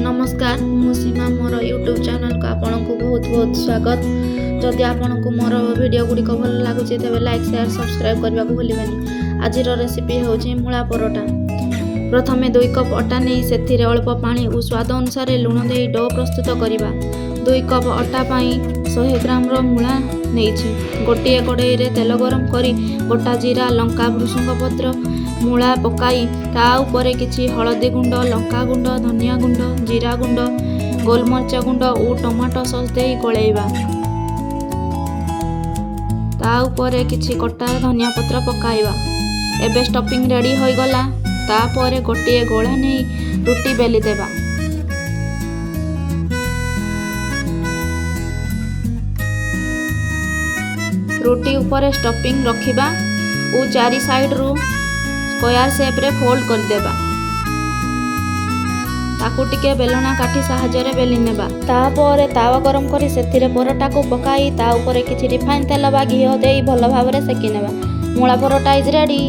नमस्कार मु सीमा मोर YouTube channel को आपन को बहुत बहुत स्वागत। जदि आपन को मोर वीडियो गुडी को भल लागुचे तेबे लाइक शेयर सब्सक्राइब करबा को भूलिबेनी। आजिर रेसिपी होची मूला परोटा। प्रथमे 2 कप अटा नै सेथिरे अल्प पानी और स्वाद अनुसार लूण दे डो प्रस्तुत करिबा। 2 कप अटा पाई 100 ग्राम रो मूला नैछि। गोटिए कड़ाई रे तेल गरम करी गोटा जीरा लंका भृषंग पत्र मूला पकाई ता ऊपर किछि हळदी गुंड लंका गुंड धनिया गुंड जीरा गुंड गोलमरिच गुंड और टमाटो सॉस दे गोलैबा। ता ऊपर किछि कटा धनिया पत्र पकाइबा। एबे स्टफिंग रेडी होई गला। ता परे गोटिए गोळा नै रोटी बेली देबा। रोटी ऊपर स्टफिंग रखिबा और चारि साइड रू स्क्वायर शेप रे फोल्ड कर देबा। ताकू टिके बेलना काठी सहायता रे बेली नेबा। ता परे तावा गरम करी सेथिरे परोटा को पकाई ता ऊपर किछि रिफाइन तेल बा घी देई भलो भाबरे सेकी नेबा। मूला परोटा इज रेडी।